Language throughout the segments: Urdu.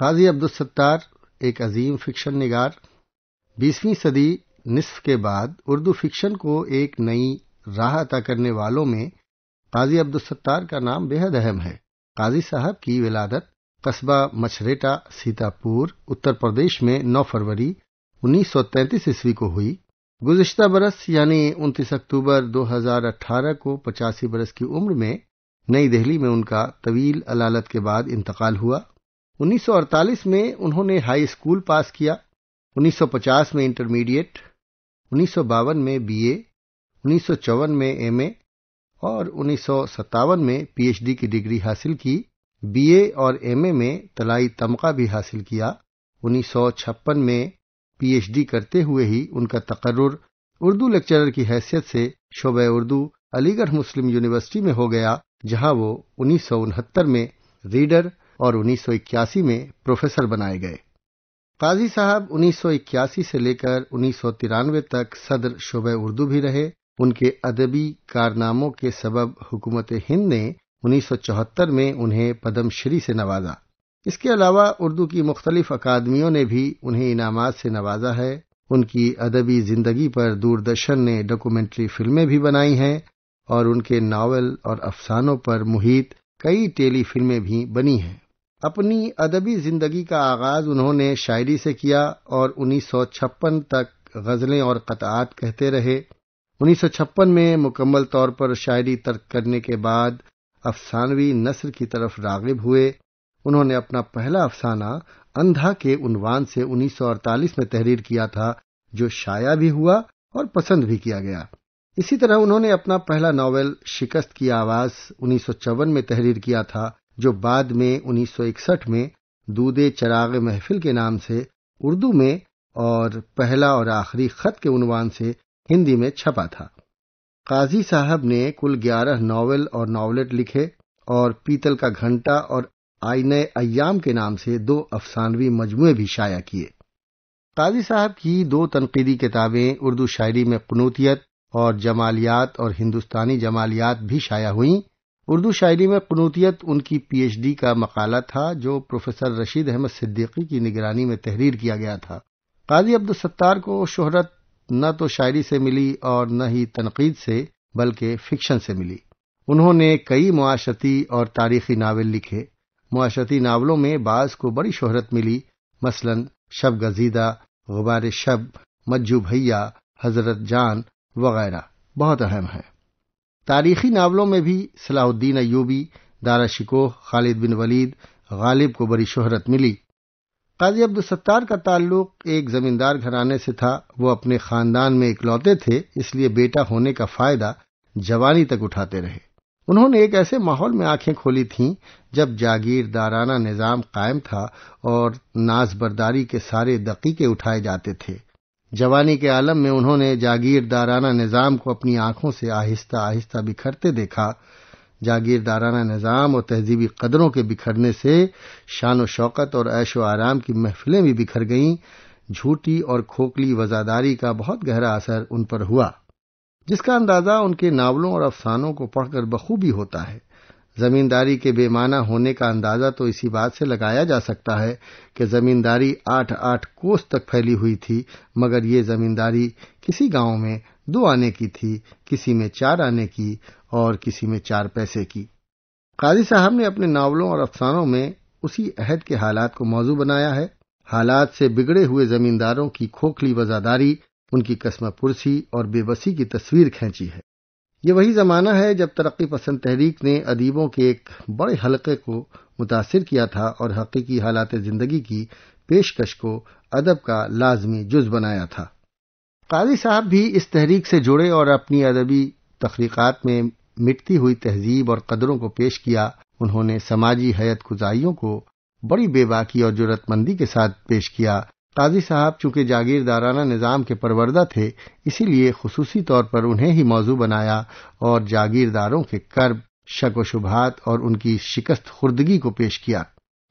قاضی عبدالستار ایک عظیم فکشن نگار، 20ویں صدی نصف کے بعد اردو فکشن کو ایک نئی راہ عطا کرنے والوں میں قاضی عبدالستار کا نام بے حد اہم ہے۔ قاضی صاحب کی ولادت قصبہ مچھریٹا سیتاپور اتر پردیش میں 9 فروری 1933 عیسوی کو ہوئی۔ گزشتہ برس یعنی 29 اکتوبر 2018 کو 85 برس کی عمر میں نئی دہلی میں ان کا طویل علالت کے بعد انتقال ہوا۔ 1948 میں انہوں نے ہائی اسکول پاس کیا، 1950 میں انٹرمیڈیٹ، 1952 میں BA، 1954 میں MA اور 1957 میں PhD کی ڈگری حاصل کی۔ BA اور MA میں طلائی تمغہ بھی حاصل کیا۔ 1956 میں PhD کرتے ہوئے ہی ان کا تقرر اردو لیکچرر کی حیثیت سے شعبہ اردو علی گڑھ مسلم یونیورسٹی میں ہو گیا، جہاں وہ 1969 میں ریڈر اور 1981 میں پروفیسر بنائے گئے۔ قاضی صاحب 1981 سے لے کر 1993 تک صدر شعبہ اردو بھی رہے۔ ان کے ادبی کارناموں کے سبب حکومت ہند نے 1974 میں انہیں پدم شری سے نوازا۔ اس کے علاوہ اردو کی مختلف اکادمیوں نے بھی انہیں انعامات سے نوازا ہے۔ ان کی ادبی زندگی پر دوردرشن نے ڈاکومنٹری فلمیں بھی بنائی ہیں اور ان کے ناول اور افسانوں پر محیط کئی ٹیلی فلمیں بھی بنی ہیں۔ اپنی ادبی زندگی کا آغاز انہوں نے شاعری سے کیا اور 1956 تک غزلیں اور قطعات کہتے رہے۔ 1956 میں مکمل طور پر شاعری ترک کرنے کے بعد افسانوی نثر کی طرف راغب ہوئے۔ انہوں نے اپنا پہلا افسانہ اندھا کے عنوان سے 1948 میں تحریر کیا تھا، جو شائع بھی ہوا اور پسند بھی کیا گیا۔ اسی طرح انہوں نے اپنا پہلا ناول شکست کی آواز 1954 میں تحریر کیا تھا، جو بعد میں 1961 میں دودے چراغ محفل کے نام سے اردو میں اور پہلا اور آخری خط کے عنوان سے ہندی میں چھپا تھا۔ قاضی صاحب نے کل 11 ناول اور ناولٹ لکھے اور پیتل کا گھنٹا اور آئینہ ایام کے نام سے 2 افسانوی مجموعے بھی شائع کیے۔ قاضی صاحب کی 2 تنقیدی کتابیں اردو شاعری میں قنوتیت اور جمالیات اور ہندوستانی جمالیات بھی شائع ہوئیں۔ اردو شاعری میں قنوتیت ان کی PhD کا مقالہ تھا، جو پروفیسر رشید احمد صدیقی کی نگرانی میں تحریر کیا گیا تھا۔ قاضی عبدالستار کو شہرت نہ تو شاعری سے ملی اور نہ ہی تنقید سے، بلکہ فکشن سے ملی۔ انہوں نے کئی معاشرتی اور تاریخی ناول لکھے۔ معاشرتی ناولوں میں بعض کو بڑی شہرت ملی، مثلا شب گزیدہ، غبار شب، مجو بھیا، حضرت جان وغیرہ بہت اہم ہیں۔ تاریخی ناولوں میں بھی صلاح الدین ایوبی، دارا شکوہ، خالد بن ولید، غالب کو بڑی شہرت ملی۔ قاضی عبدالستار کا تعلق ایک زمیندار گھرانے سے تھا۔ وہ اپنے خاندان میں اکلوتے تھے، اس لیے بیٹا ہونے کا فائدہ جوانی تک اٹھاتے رہے۔ انہوں نے ایک ایسے ماحول میں آنکھیں کھولی تھیں جب جاگیردارانہ نظام قائم تھا اور ناز برداری کے سارے دقیقے اٹھائے جاتے تھے۔ جوانی کے عالم میں انہوں نے جاگیردارانہ نظام کو اپنی آنکھوں سے آہستہ آہستہ بکھرتے دیکھا۔ جاگیردارانہ نظام اور تہذیبی قدروں کے بکھرنے سے شان و شوکت اور عیش و آرام کی محفلیں بھی بکھر گئیں۔ جھوٹی اور کھوکھلی وزاداری کا بہت گہرا اثر ان پر ہوا، جس کا اندازہ ان کے ناولوں اور افسانوں کو پڑھ کر بخوبی ہوتا ہے۔ زمینداری کے بے معنی ہونے کا اندازہ تو اسی بات سے لگایا جا سکتا ہے کہ زمینداری 8 کوس تک پھیلی ہوئی تھی، مگر یہ زمینداری کسی گاؤں میں 2 آنے کی تھی، کسی میں 4 آنے کی اور کسی میں 4 پیسے کی۔ قاضی صاحب نے اپنے ناولوں اور افسانوں میں اسی عہد کے حالات کو موضوع بنایا ہے۔ حالات سے بگڑے ہوئے زمینداروں کی کھوکھلی وزاداری، ان کی قسمہ پرسی اور بے بسی کی تصویر کھینچی ہے۔ یہ وہی زمانہ ہے جب ترقی پسند تحریک نے ادیبوں کے ایک بڑے حلقے کو متاثر کیا تھا اور حقیقی حالات زندگی کی پیشکش کو ادب کا لازمی جز بنایا تھا۔ قاضی صاحب بھی اس تحریک سے جڑے اور اپنی ادبی تخلیقات میں مٹتی ہوئی تہذیب اور قدروں کو پیش کیا۔ انہوں نے سماجی حیات گزاریوں کو بڑی بے باکی اور جرأت مندی کے ساتھ پیش کیا۔ قاضی صاحب چونکہ جاگیردارانہ نظام کے پروردہ تھے، اسی لیے خصوصی طور پر انہیں ہی موضوع بنایا اور جاگیرداروں کے کرب، شک و شبہات اور ان کی شکست خوردگی کو پیش کیا۔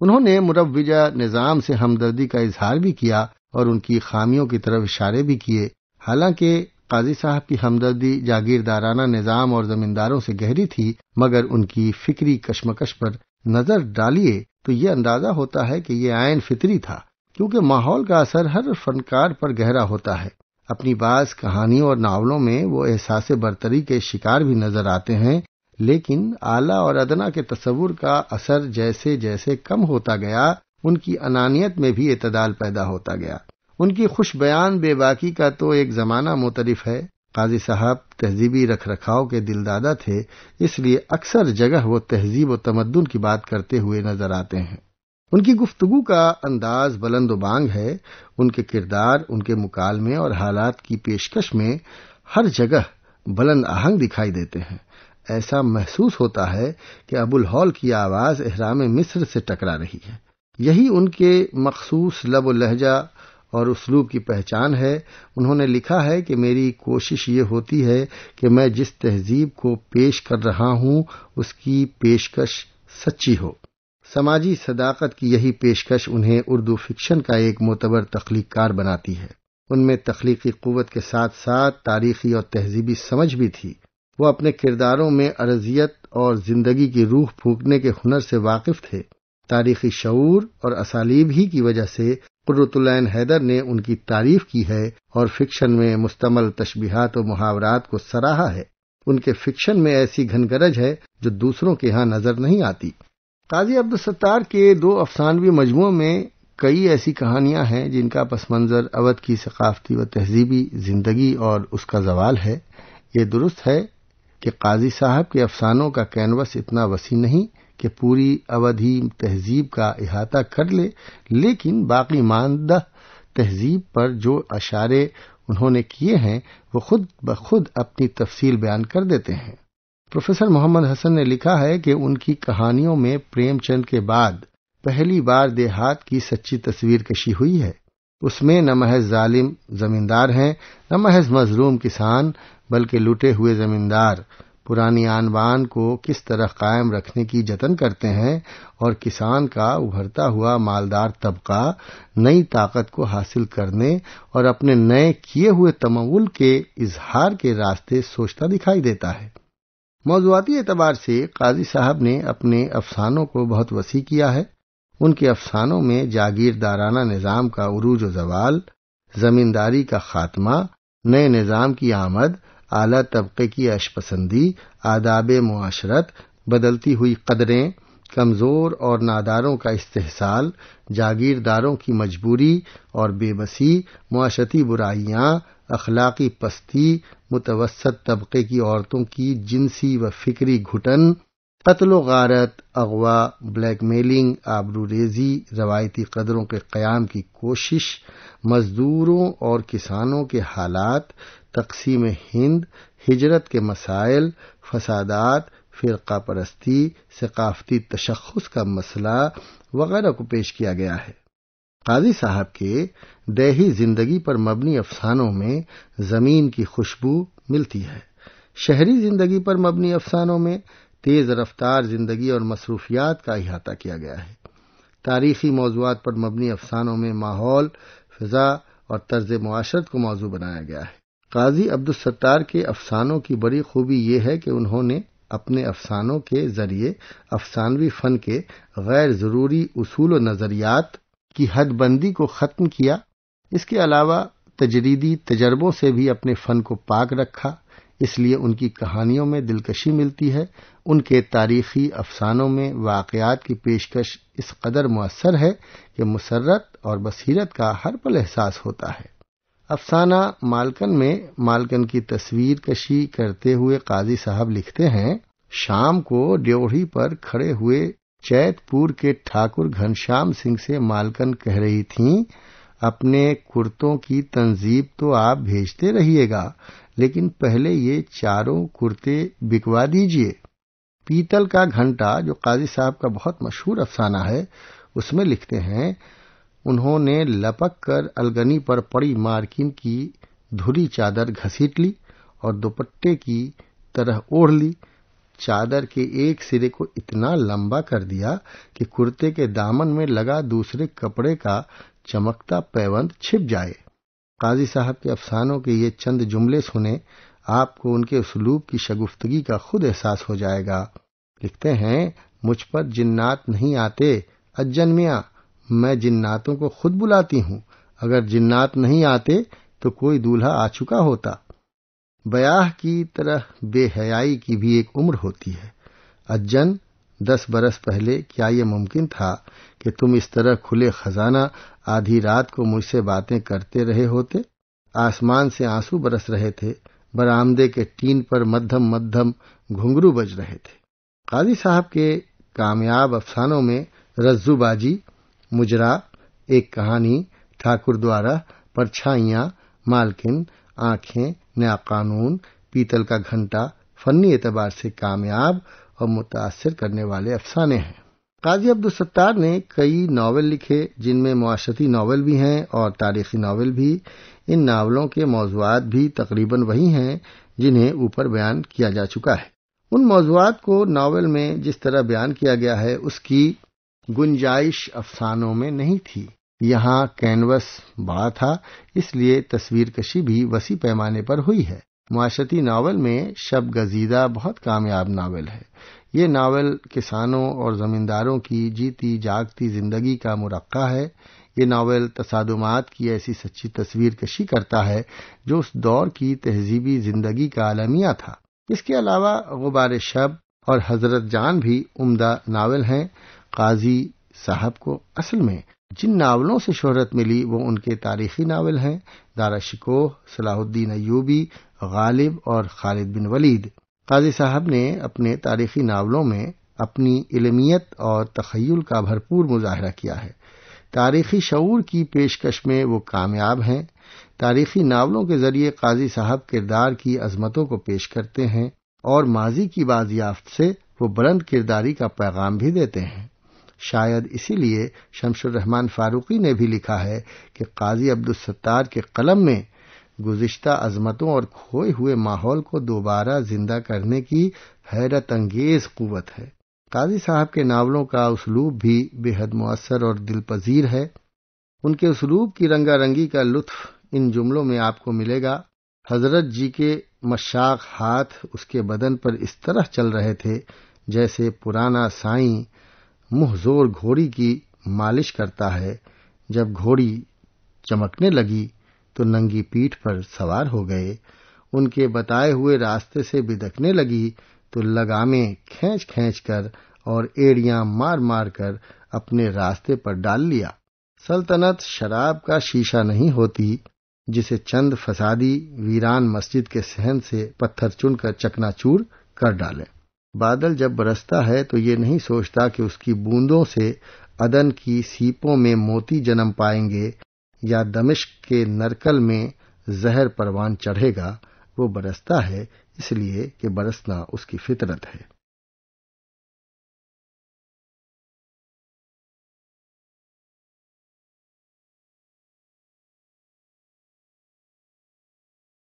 انہوں نے مروجہ نظام سے ہمدردی کا اظہار بھی کیا اور ان کی خامیوں کی طرف اشارے بھی کیے۔ حالانکہ قاضی صاحب کی ہمدردی جاگیردارانہ نظام اور زمینداروں سے گہری تھی، مگر ان کی فکری کشمکش پر نظر ڈالیے تو تو یہ اندازہ ہوتا ہے کہ یہ عین فطری تھا، کیونکہ ماحول کا اثر ہر فنکار پر گہرا ہوتا ہے۔ اپنی بعض کہانیوں اور ناولوں میں وہ احساس برتری کے شکار بھی نظر آتے ہیں، لیکن اعلیٰ اور ادنا کے تصور کا اثر جیسے جیسے کم ہوتا گیا، ان کی انانیت میں بھی اعتدال پیدا ہوتا گیا۔ ان کی خوش بیان بے باکی کا تو ایک زمانہ معترف ہے۔ قاضی صاحب تہذیبی رکھ رکھاؤ کے دل دادا تھے، اس لیے اکثر جگہ وہ تہذیب و تمدن کی بات کرتے ہوئے نظر آتے ہیں۔ ان کی گفتگو کا انداز بلند و بانگ ہے، ان کے کردار، ان کے مکالمے اور حالات کی پیشکش میں ہر جگہ بلند آہنگ دکھائی دیتے ہیں۔ ایسا محسوس ہوتا ہے کہ ابو الہول کی آواز احرام مصر سے ٹکرا رہی ہے۔ یہی ان کے مخصوص لب و لہجہ اور اسلوب کی پہچان ہے۔ انہوں نے لکھا ہے کہ میری کوشش یہ ہوتی ہے کہ میں جس تہذیب کو پیش کر رہا ہوں اس کی پیشکش سچی ہو۔ سماجی صداقت کی یہی پیشکش انہیں اردو فکشن کا ایک معتبر تخلیق کار بناتی ہے۔ ان میں تخلیقی قوت کے ساتھ ساتھ تاریخی اور تہذیبی سمجھ بھی تھی۔ وہ اپنے کرداروں میں ارضیت اور زندگی کی روح پھونکنے کے ہنر سے واقف تھے۔ تاریخی شعور اور اسالیب ہی کی وجہ سے قرۃ العین حیدر نے ان کی تعریف کی ہے اور فکشن میں مستعمل تشبیہات و محاورات کو سراہا ہے۔ ان کے فکشن میں ایسی گھن گرج ہے جو دوسروں کے ہاں نظر نہیں آتی۔ قاضی عبدالستار کے دو افسانوی مجموعوں میں کئی ایسی کہانیاں ہیں جن کا پس منظر اودھ کی ثقافتی و تہذیبی زندگی اور اس کا زوال ہے۔ یہ درست ہے کہ قاضی صاحب کے افسانوں کا کینوس اتنا وسیع نہیں کہ پوری اودھی تہذیب کا احاطہ کر لے، لیکن باقی ماندہ تہذیب پر جو اشارے انہوں نے کیے ہیں وہ خود بخود اپنی تفصیل بیان کر دیتے ہیں۔ پروفیسر محمد حسن نے لکھا ہے کہ ان کی کہانیوں میں پریم چند کے بعد پہلی بار دیہات کی سچی تصویر کشی ہوئی ہے۔ اس میں نہ محض ظالم زمیندار ہیں، نہ محض مظلوم کسان، بلکہ لوٹے ہوئے زمیندار پرانی آن بان کو کس طرح قائم رکھنے کی جتن کرتے ہیں، اور کسان کا ابھرتا ہوا مالدار طبقہ نئی طاقت کو حاصل کرنے اور اپنے نئے کیے ہوئے تمول کے اظہار کے راستے سوچتا دکھائی دیتا ہے۔ موضوعاتی اعتبار سے قاضی صاحب نے اپنے افسانوں کو بہت وسیع کیا ہے۔ ان کے افسانوں میں جاگیردارانہ نظام کا عروج و زوال، زمینداری کا خاتمہ، نئے نظام کی آمد، اعلیٰ طبقے کی عیش پسندی، آداب معاشرت، بدلتی ہوئی قدریں، کمزور اور ناداروں کا استحصال، جاگیرداروں کی مجبوری اور بے بسی، معاشرتی برائیاں، اخلاقی پستی، متوسط طبقے کی عورتوں کی جنسی و فکری گھٹن، قتل و غارت، اغوا، بلیک میلنگ، آبروریزی، روایتی قدروں کے قیام کی کوشش، مزدوروں اور کسانوں کے حالات، تقسیم ہند، ہجرت کے مسائل، فسادات، فرقہ پرستی، ثقافتی تشخص کا مسئلہ وغیرہ کو پیش کیا گیا ہے۔ قاضی صاحب کے دیہی زندگی پر مبنی افسانوں میں زمین کی خوشبو ملتی ہے۔ شہری زندگی پر مبنی افسانوں میں تیز رفتار زندگی اور مصروفیات کا احاطہ کیا گیا ہے۔ تاریخی موضوعات پر مبنی افسانوں میں ماحول، فضا اور طرز معاشرت کو موضوع بنایا گیا ہے۔ قاضی عبدالستار کے افسانوں کی بڑی خوبی یہ ہے کہ انہوں نے اپنے افسانوں کے ذریعے افسانوی فن کے غیر ضروری اصول و نظریات کی حد بندی کو ختم کیا۔ اس کے علاوہ تجریدی تجربوں سے بھی اپنے فن کو پاک رکھا، اس لیے ان کی کہانیوں میں دلکشی ملتی ہے۔ ان کے تاریخی افسانوں میں واقعات کی پیشکش اس قدر مؤثر ہے کہ مسرت اور بصیرت کا ہر پل احساس ہوتا ہے۔ افسانہ مالکن میں مالکن کی تصویر کشی کرتے ہوئے قاضی صاحب لکھتے ہیں، شام کو ڈیوڑھی پر کھڑے ہوئے چیت پور کے ٹھاکر گھنشیام سنگھ سے مالکن کہہ رہی تھیں، اپنے کرتوں کی تنظیب تو آپ بھیجتے رہیے گا، لیکن پہلے یہ چاروں کرتے بکوا دیجئے۔ پیتل کا گھنٹا جو قاضی صاحب کا بہت مشہور افسانہ ہے، اس میں لکھتے ہیں، انہوں نے لپک کر الگنی پر پڑی مارکن کی دھلی چادر گھسیٹ لی اور دوپٹے کی طرح اوڑھ لی۔ چادر کے ایک سرے کو اتنا لمبا کر دیا کہ کرتے کے دامن میں لگا دوسرے کپڑے کا چمکتا پیوند چھپ جائے۔ قاضی صاحب کے افسانوں کے یہ چند جملے سنیں، آپ کو ان کے اسلوب کی شگفتگی کا خود احساس ہو جائے گا۔ لکھتے ہیں، مجھ پر جنات نہیں آتے، اجن میاں، میں جناتوں کو خود بلاتی ہوں، اگر جنات نہیں آتے تو کوئی دولہا آ چکا ہوتا۔ بیاہ کی طرح بے حیائی کی بھی ایک عمر ہوتی ہے۔ اجن، 10 برس پہلے کیا یہ ممکن تھا کہ تم اس طرح کھلے خزانہ آدھی رات کو مجھ سے باتیں کرتے رہے ہوتے؟ آسمان سے آنسو برس رہے تھے، برآمدے کے ٹین پر مدھم مدھم گھنگرو بج رہے تھے۔ قاضی صاحب کے کامیاب افسانوں میں رزو باجی، مجرا، ایک کہانی، ٹھاکر دوارا، پرچھائیاں، مالکن، آنکھیں، نیا قانون، پیتل کا گھنٹا فنی اعتبار سے کامیاب اور متاثر کرنے والے افسانے ہیں۔ قاضی عبدالستار نے کئی ناول لکھے، جن میں معاشرتی ناول بھی ہیں اور تاریخی ناول بھی۔ ان ناولوں کے موضوعات بھی تقریباً وہی ہیں جنہیں اوپر بیان کیا جا چکا ہے۔ ان موضوعات کو ناول میں جس طرح بیان کیا گیا ہے اس کی گنجائش افسانوں میں نہیں تھی۔ یہاں کینوس بڑا تھا، اس لیے تصویر کشی بھی وسیع پیمانے پر ہوئی ہے۔ معاشرتی ناول میں شب گزیدہ بہت کامیاب ناول ہے۔ یہ ناول کسانوں اور زمینداروں کی جیتی جاگتی زندگی کا مرقع ہے۔ یہ ناول تصادمات کی ایسی سچی تصویر کشی کرتا ہے جو اس دور کی تہذیبی زندگی کا المیہ تھا۔ اس کے علاوہ غبار شب اور حضرت جان بھی عمدہ ناول ہیں۔ قاضی صاحب کو اصل میں جن ناولوں سے شہرت ملی وہ ان کے تاریخی ناول ہیں، دارا شکوہ، صلاح الدین ایوبی، غالب اور خالد بن ولید۔ قاضی صاحب نے اپنے تاریخی ناولوں میں اپنی علمیت اور تخیل کا بھرپور مظاہرہ کیا ہے۔ تاریخی شعور کی پیشکش میں وہ کامیاب ہیں۔ تاریخی ناولوں کے ذریعے قاضی صاحب کردار کی عظمتوں کو پیش کرتے ہیں اور ماضی کی بازیافت سے وہ بلند کرداری کا پیغام بھی دیتے ہیں۔ شاید اسی لیے شمس الرحمن فاروقی نے بھی لکھا ہے کہ قاضی عبدالستار کے قلم میں گزشتہ عظمتوں اور کھوئے ہوئے ماحول کو دوبارہ زندہ کرنے کی حیرت انگیز قوت ہے۔ قاضی صاحب کے ناولوں کا اسلوب بھی بے حد مؤثر اور دل پذیر ہے۔ ان کے اسلوب کی رنگا رنگی کا لطف ان جملوں میں آپ کو ملے گا۔ حضرت جی کے مشاق ہاتھ اس کے بدن پر اس طرح چل رہے تھے جیسے پرانا سائیں منہ زور گھوڑی کی مالش کرتا ہے۔ جب گھوڑی چمکنے لگی تو ننگی پیٹھ پر سوار ہو گئے۔ ان کے بتائے ہوئے راستے سے بدکنے لگی تو لگامیں کھینچ کھینچ کر اور ایڑیاں مار مار کر اپنے راستے پر ڈال لیا۔ سلطنت شراب کا شیشہ نہیں ہوتی جسے چند فسادی ویران مسجد کے صحن سے پتھر چن کر چکنا چور کر ڈالے۔ بادل جب برستا ہے تو یہ نہیں سوچتا کہ اس کی بوندوں سے عدن کی سیپوں میں موتی جنم پائیں گے یا دمشق کے نرکل میں زہر پروان چڑھے گا۔ وہ برستا ہے اس لیے کہ برسنا اس کی فطرت ہے۔